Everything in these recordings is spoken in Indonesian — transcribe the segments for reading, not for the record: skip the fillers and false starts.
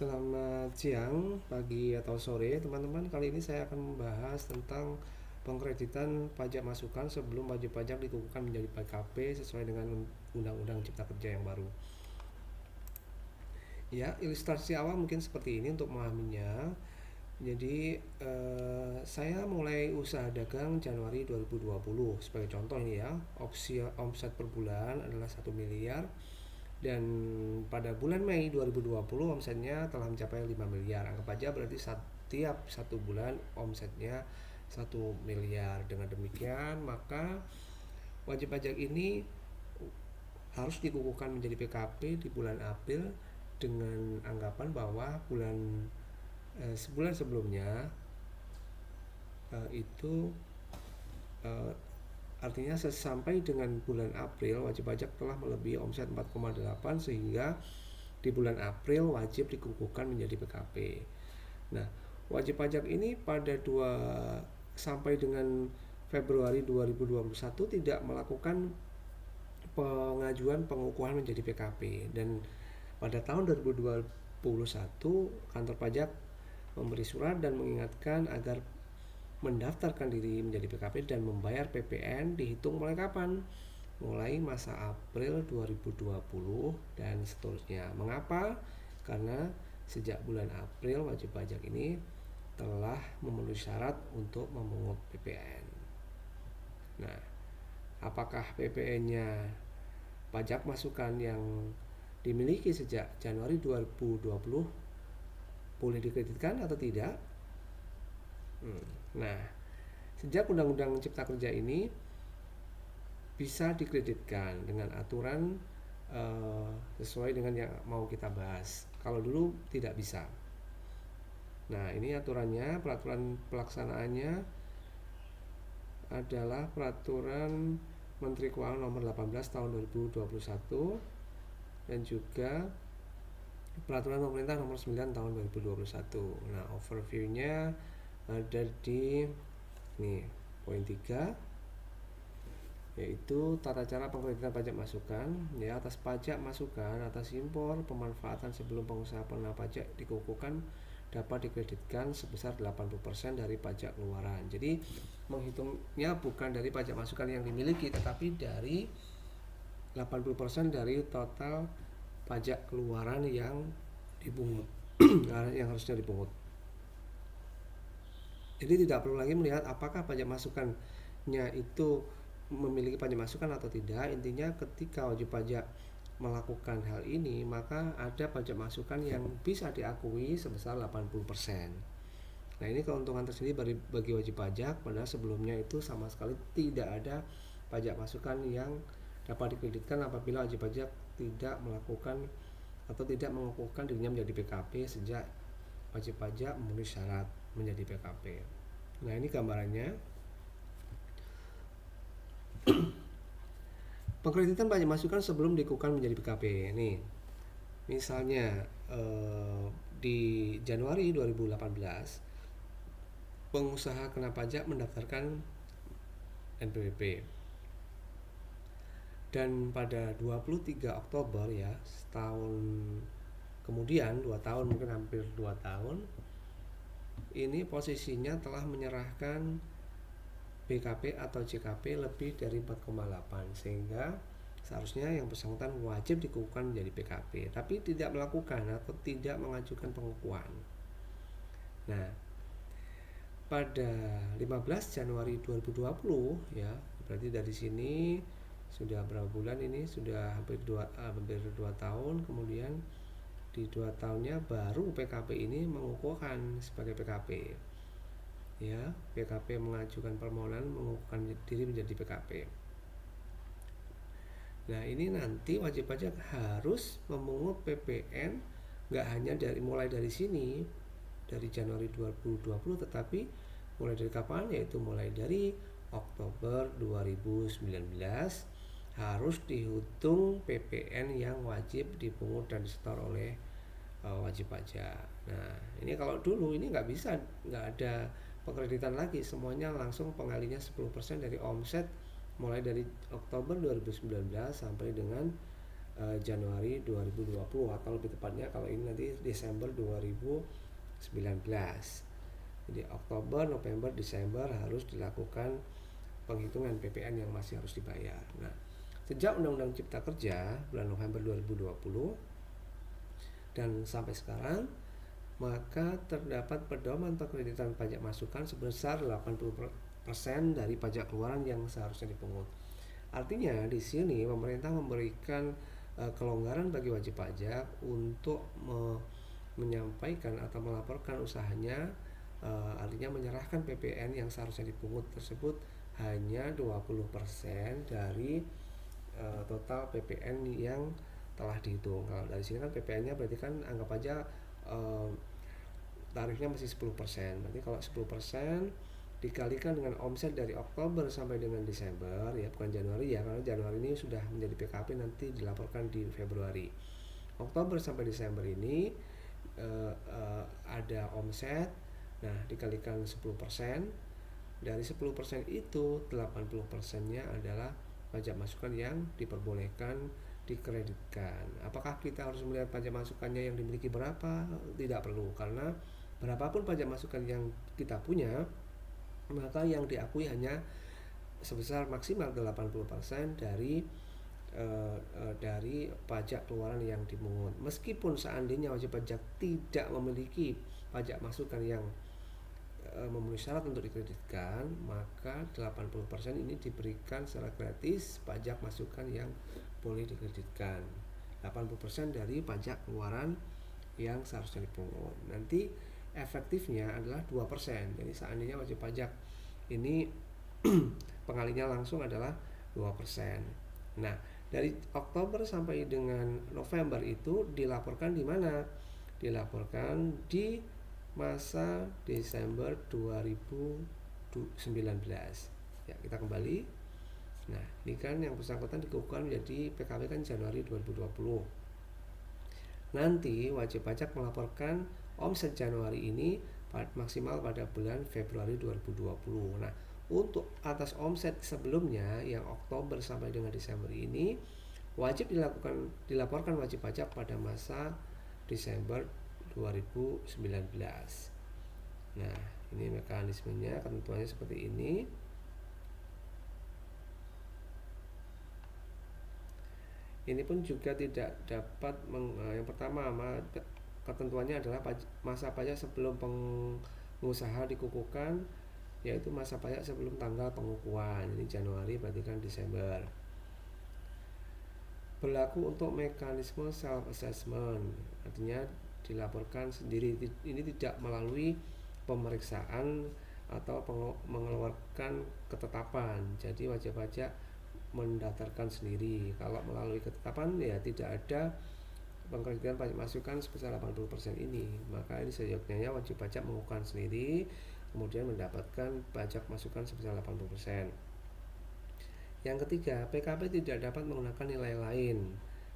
Selamat siang, pagi atau sore teman-teman. Kali ini saya akan membahas tentang pengkreditan pajak masukan sebelum wajib pajak dikukuhkan menjadi PKP sesuai dengan Undang-Undang Cipta Kerja yang baru. Ya, ilustrasi awal mungkin seperti ini untuk memahaminya. Jadi saya mulai usaha dagang Januari 2020. Sebagai contoh ini ya, opsi omset per bulan adalah 1 miliar. Dan pada bulan Mei 2020 omsetnya telah mencapai 5 miliar. Anggap aja berarti setiap satu bulan omsetnya 1 miliar. Dengan demikian maka wajib pajak ini harus dikukuhkan menjadi PKP di bulan April dengan anggapan bahwa sebulan sebelumnya itu artinya sampai dengan bulan April wajib pajak telah melebihi omset 4,8 sehingga di bulan April wajib dikukuhkan menjadi PKP. Nah, wajib pajak ini pada sampai dengan Februari 2021 tidak melakukan pengajuan pengukuhan menjadi PKP, dan pada tahun 2021 kantor pajak memberi surat dan mengingatkan agar mendaftarkan diri menjadi PKP dan membayar PPN dihitung mulai kapan? Mulai masa April 2020 dan seterusnya. Mengapa? Karena sejak bulan April wajib pajak ini telah memenuhi syarat untuk memungut PPN. Nah, apakah PPN-nya pajak masukan yang dimiliki sejak Januari 2020 boleh dikreditkan atau tidak? Nah, sejak Undang-Undang Cipta Kerja ini bisa dikreditkan dengan aturan sesuai dengan yang mau kita bahas. Kalau dulu tidak bisa. Nah, ini aturannya, peraturan pelaksanaannya adalah peraturan Menteri Keuangan nomor 18 tahun 2021 dan juga peraturan pemerintah nomor 9 tahun 2021. Nah, overview-nya ada di nih poin 3, yaitu tata cara pengkreditan pajak masukan. Ya, atas pajak masukan atas impor pemanfaatan sebelum pengusaha pengenal pajak dikukuhkan dapat dikreditkan sebesar 80% dari pajak keluaran. Jadi menghitungnya bukan dari pajak masukan yang dimiliki, tetapi dari 80% dari total pajak keluaran yang dipungut yang harusnya dipungut. Jadi tidak perlu lagi melihat apakah pajak masukannya itu memiliki pajak masukan atau tidak. Intinya ketika wajib pajak melakukan hal ini, maka ada pajak masukan yang bisa diakui sebesar 80%. Nah, ini keuntungan tersendiri bagi wajib pajak, padahal sebelumnya itu sama sekali tidak ada pajak masukan yang dapat dikreditkan apabila wajib pajak tidak melakukan atau tidak mengukuhkan dirinya menjadi PKP sejak wajib pajak memenuhi syarat menjadi PKP. Nah, ini gambarannya. Pengkreditan pajak masukan sebelum dikukuhkan menjadi PKP. Nih, misalnya di Januari 2018 pengusaha kena pajak mendaftarkan NPWP. Dan pada 23 Oktober ya, setahun kemudian, 2 tahun, mungkin hampir 2 tahun, ini posisinya telah menyerahkan BKP atau JKP lebih dari 4,8, sehingga seharusnya yang bersangkutan wajib dikukuhkan menjadi PKP, tapi tidak melakukan atau tidak mengajukan pengukuhan. Nah, pada 15 Januari 2020 ya, berarti dari sini sudah berapa bulan ini? Sudah hampir 2 tahun. Kemudian di 2 tahunnya baru PKP ini mengukuhkan sebagai PKP. Ya, PKP mengajukan permohonan mengukuhkan diri menjadi PKP. Nah, ini nanti wajib pajak harus memungut PPN nggak hanya mulai dari sini, dari Januari 2020, tetapi mulai dari kapan? Yaitu mulai dari Oktober 2019 harus dihitung PPN yang wajib dipungut dan disetor oleh wajib pajak. Nah, ini kalau dulu ini nggak bisa, nggak ada pengkreditan lagi, semuanya langsung pengalinya 10% dari omset mulai dari Oktober 2019 sampai dengan Januari 2020, atau lebih tepatnya kalau ini nanti Desember 2019. Jadi Oktober, November, Desember harus dilakukan penghitungan PPN yang masih harus dibayar. Nah, sejak Undang-Undang Cipta Kerja bulan November 2020 dan sampai sekarang, maka terdapat pedoman pengkreditan pajak masukan sebesar 80% dari pajak keluaran yang seharusnya dipungut. Artinya di sini pemerintah memberikan kelonggaran bagi wajib pajak untuk menyampaikan atau melaporkan usahanya, artinya menyerahkan PPN yang seharusnya dipungut tersebut hanya 20% dari total PPN yang telah dihitung. Kalau dari sini kan PPN-nya berarti kan anggap aja tarifnya masih 10%. Berarti kalau 10% dikalikan dengan omset dari Oktober sampai dengan Desember, ya bukan Januari ya, karena Januari ini sudah menjadi PKP, nanti dilaporkan di Februari. Oktober sampai Desember ini ada omset, nah dikalikan 10%, dari 10% itu 80%-nya adalah pajak masukan yang diperbolehkan dikreditkan. Apakah kita harus melihat pajak masukannya yang dimiliki berapa? Tidak perlu, karena berapapun pajak masukan yang kita punya, maka yang diakui hanya sebesar maksimal 80% dari pajak keluaran yang dimungut. Meskipun seandainya wajib pajak tidak memiliki pajak masukan yang memenuhi syarat untuk dikreditkan, maka 80% ini diberikan secara gratis pajak masukan yang boleh dikreditkan. 80% dari pajak keluaran yang seharusnya dipungut. Nanti efektifnya adalah 2%. Jadi seandainya wajib pajak ini pengalinya langsung adalah 2%. Nah, dari Oktober sampai dengan November itu dilaporkan di mana? Dilaporkan di masa Desember 2019. Ya, kita kembali. Nah, ini kan yang bersangkutan dikukuhkan menjadi PKP kan Januari 2020. Nanti wajib pajak melaporkan omset Januari ini maksimal pada bulan Februari 2020. Nah, untuk atas omset sebelumnya yang Oktober sampai dengan Desember ini wajib dilaporkan wajib pajak pada masa Desember 2019. Nah, ini mekanismenya, ketentuannya seperti ini. Ini pun juga tidak dapat yang pertama, ketentuannya adalah masa pajak sebelum pengusaha dikukuhkan, yaitu masa pajak sebelum tanggal pengukuhan. Ini Januari, berarti kan Desember. Berlaku untuk mekanisme self assessment, artinya dilaporkan sendiri. Ini tidak melalui pemeriksaan atau mengeluarkan ketetapan. Jadi wajib pajak mendaftarkan sendiri. Kalau melalui ketetapan ya tidak ada pengkreditan pajak masukan sebesar 80% ini. Maka ini seyogyanya wajib pajak mengukuhkan sendiri, kemudian mendapatkan pajak masukan sebesar 80%. Yang ketiga, PKP tidak dapat menggunakan nilai lain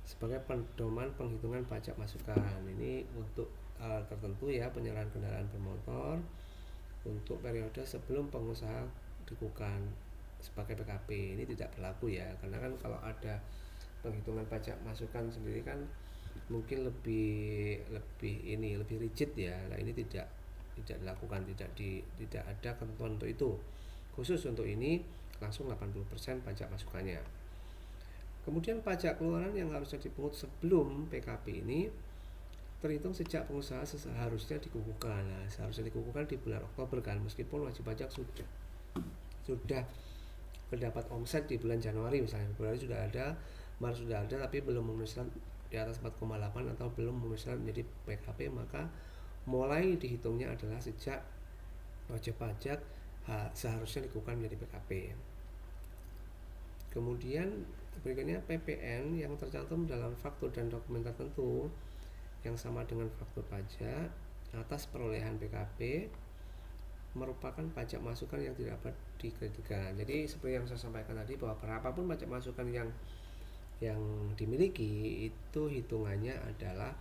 sebagai pedoman penghitungan pajak masukan. Ini untuk tertentu ya, penyerahan kendaraan bermotor untuk periode sebelum pengusaha dikukuhkan sebagai PKP. Ini tidak berlaku ya, karena kan kalau ada penghitungan pajak masukan sendiri kan mungkin lebih rigid ya. Nah, ini tidak dilakukan, tidak ada ketentuan untuk itu. Khusus untuk ini langsung 80% pajak masukannya. Kemudian pajak keluaran yang harusnya dipungut sebelum PKP ini terhitung sejak pengusaha seharusnya dikukuhkan. Nah, seharusnya dikukuhkan di bulan Oktober kan, meskipun wajib pajak sudah terdapat omset di bulan Januari misalnya, Februari sudah ada, Maret sudah ada, tapi belum memenuhi syarat di atas 4,8 atau belum memenuhi syarat menjadi PKP, maka mulai dihitungnya adalah sejak wajib pajak seharusnya dikukuhkan menjadi PKP. Kemudian berikutnya PPN yang tercantum dalam faktur dan dokumen tertentu yang sama dengan faktur pajak atas perolehan PKP merupakan pajak masukan yang tidak dapat dikreditkan. Jadi seperti yang saya sampaikan tadi, bahwa berapapun pajak masukan yang dimiliki itu hitungannya adalah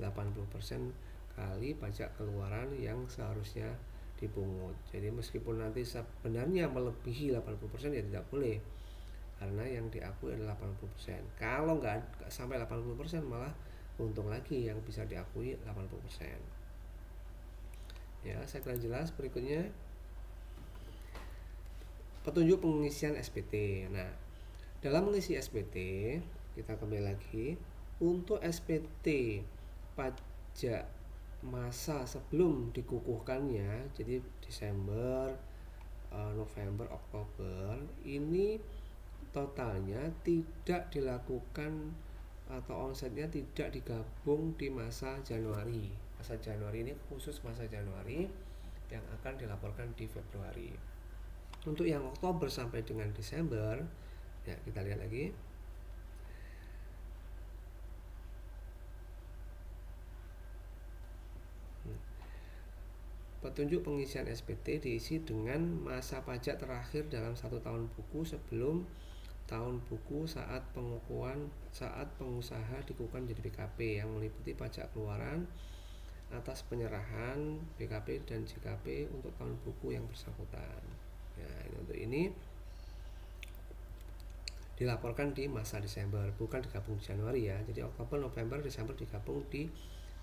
80% kali pajak keluaran yang seharusnya dipungut. Jadi meskipun nanti sebenarnya melebihi 80% ya tidak boleh, karena yang diakui adalah 80%. Kalau nggak sampai 80% malah untung lagi yang bisa diakui 80%. Ya, saya kira jelas. Berikutnya petunjuk pengisian SPT. Nah, dalam mengisi SPT kita kembali lagi untuk SPT pajak masa sebelum dikukuhkannya, jadi Desember, November, Oktober, ini totalnya tidak dilakukan atau omsetnya tidak digabung di masa Januari. Masa Januari ini khusus masa Januari yang akan dilaporkan di Februari. Untuk yang Oktober sampai dengan Desember, ya kita lihat lagi. Petunjuk pengisian SPT diisi dengan masa pajak terakhir dalam 1 tahun buku sebelum tahun buku saat pengusaha dikukuhkan menjadi BKP, yang meliputi pajak keluaran atas penyerahan BKP dan JKP untuk tahun buku yang bersangkutan. Ya, untuk ini dilaporkan di masa Desember, bukan digabung Januari ya. Jadi Oktober, November, Desember digabung di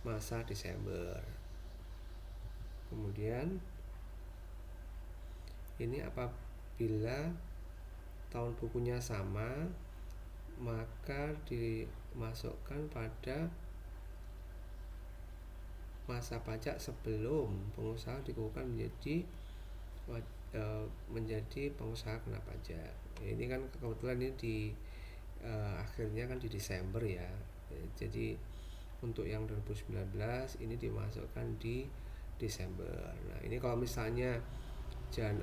masa Desember. Kemudian ini apabila tahun bukunya sama, maka dimasukkan pada masa pajak sebelum pengusaha dikukuhkan menjadi pengusaha kena pajak. Ini kan kebetulan ini di akhirnya kan di Desember ya. Jadi untuk yang 2019 ini dimasukkan di Desember. Nah, ini kalau misalnya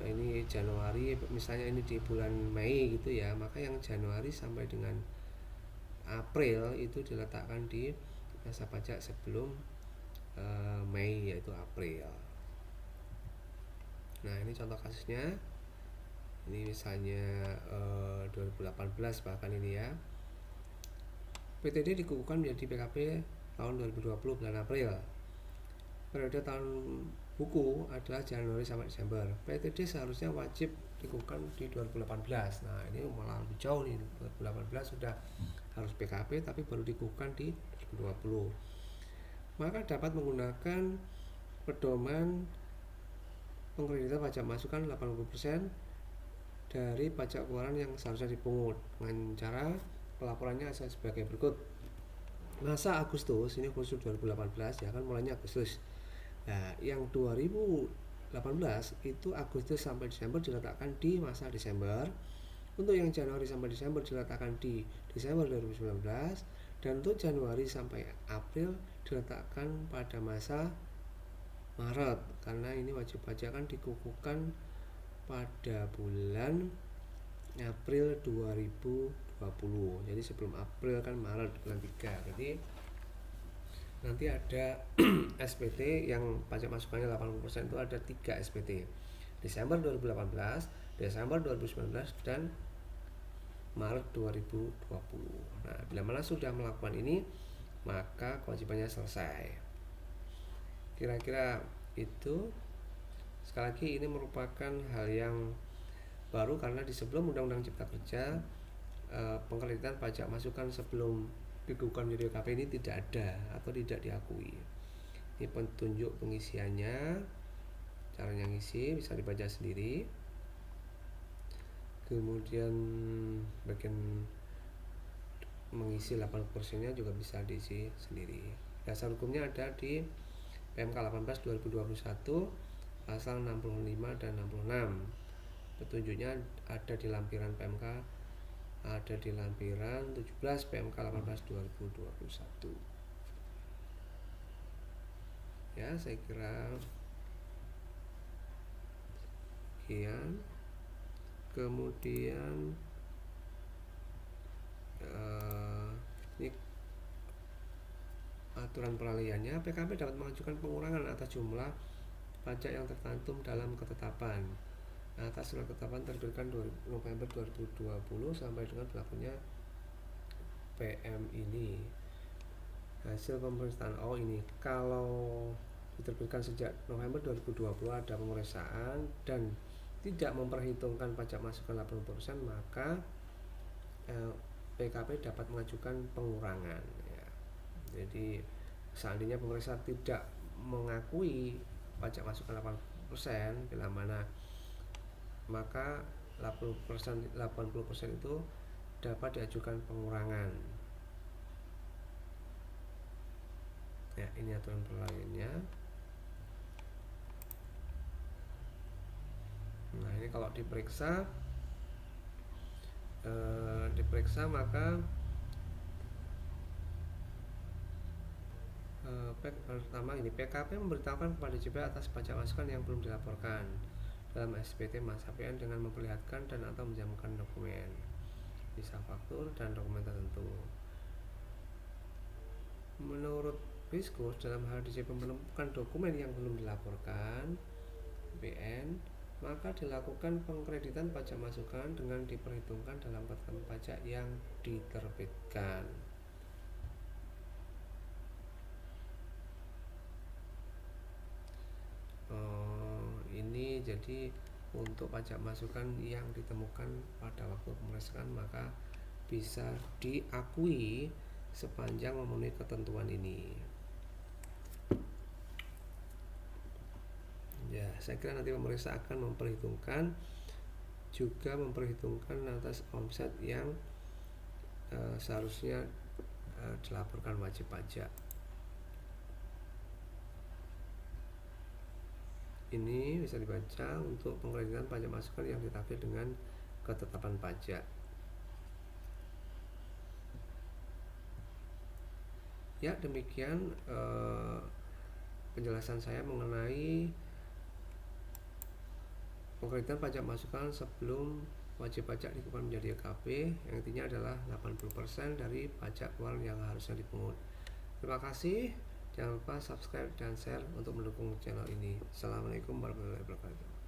ini Januari, misalnya ini di bulan Mei gitu ya, maka yang Januari sampai dengan April itu diletakkan di masa pajak sebelum Mei, yaitu April. Nah, ini contoh kasusnya. Ini misalnya 2018 bahkan ini ya. PTD dikukuhkan menjadi PKP tahun 2020 bulan April. Periode tahun buku adalah Januari sampai Desember. PTD seharusnya wajib dikukuhkan di 2018. Nah, ini malah lebih jauh nih. 2018 sudah harus PKP tapi baru dikukuhkan di 2020. Maka dapat menggunakan pedoman pengkreditan pajak masukan 80% dari pajak keluaran yang seharusnya dipungut dengan cara pelaporannya sebagai berikut. Masa Agustus, ini khusus 2018 ya kan, mulainya Agustus. Nah, yang 2018 itu Agustus sampai Desember diletakkan di masa Desember. Untuk yang Januari sampai Desember diletakkan di Desember 2019, dan untuk Januari sampai April diletakkan pada masa Maret, karena ini wajib pajak kan dikukuhkan pada bulan April 2020. Jadi sebelum April kan Maret bulan 3. Jadi nanti ada SPT yang pajak masukannya 80% itu ada 3 SPT. Desember 2018, Desember 2019, dan Maret 2020. Nah, bila mana sudah melakukan ini, maka kewajibannya selesai. Kira-kira itu. Sekali lagi ini merupakan hal yang baru karena di sebelum Undang-Undang Cipta Kerja pengkreditan pajak masukan sebelum dikukuhkan menjadi KP ini tidak ada atau tidak diakui. Ini petunjuk pengisiannya, caranya ngisi bisa dibaca sendiri. Kemudian bagian mengisi 80%-nya juga bisa diisi sendiri. Dasar hukumnya ada di PMK 18 2021 pasal 65 dan 66. Petunjuknya ada di lampiran PMK, ada di lampiran 17 PMK 18 2021. Ya, saya kira sekian. Kemudian ini aturan peralihannya. PKP dapat mengajukan pengurangan atas jumlah pajak yang tercantum dalam ketetapan atas surat ketetapan terbitkan November 2020 sampai dengan berlakunya PM ini. Hasil pemeriksaan ini kalau diterbitkan sejak November 2020 ada pemeriksaan dan tidak memperhitungkan pajak masukan 80%, maka PKP dapat mengajukan pengurangan ya. Jadi seandainya pemeriksa tidak mengakui pajak masukan 80% bila mana, maka 80% itu dapat diajukan pengurangan. Ya, ini aturan perlayannya. Nah, ini kalau diperiksa maka pertama ini, PKP memberitahukan kepada JP atas pajak masukan yang belum dilaporkan dalam SPT Masapian dengan memperlihatkan dan atau menjamukan dokumen, bisa faktur dan dokumen tertentu. Menurut Fiskus, dalam hal DJP menemukan dokumen yang belum dilaporkan BN, maka dilakukan pengkreditan pajak masukan dengan diperhitungkan dalam ketetapan pajak yang diterbitkan. Ini jadi untuk pajak masukan yang ditemukan pada waktu pemeriksaan maka bisa diakui sepanjang memenuhi ketentuan ini. Ya, saya kira nanti pemeriksa akan memperhitungkan atas omset yang seharusnya dilaporkan wajib pajak. Ini bisa dibaca untuk pengkreditan pajak masukan yang ditagih dengan ketetapan pajak. Ya, demikian penjelasan saya mengenai pengkreditan pajak masukan sebelum wajib pajak dikeluarkan menjadi EKP, yang intinya adalah 80% dari pajak keluaran yang harusnya dipungut. Terima kasih. Jangan lupa subscribe dan share untuk mendukung channel ini. Assalamualaikum warahmatullahi wabarakatuh.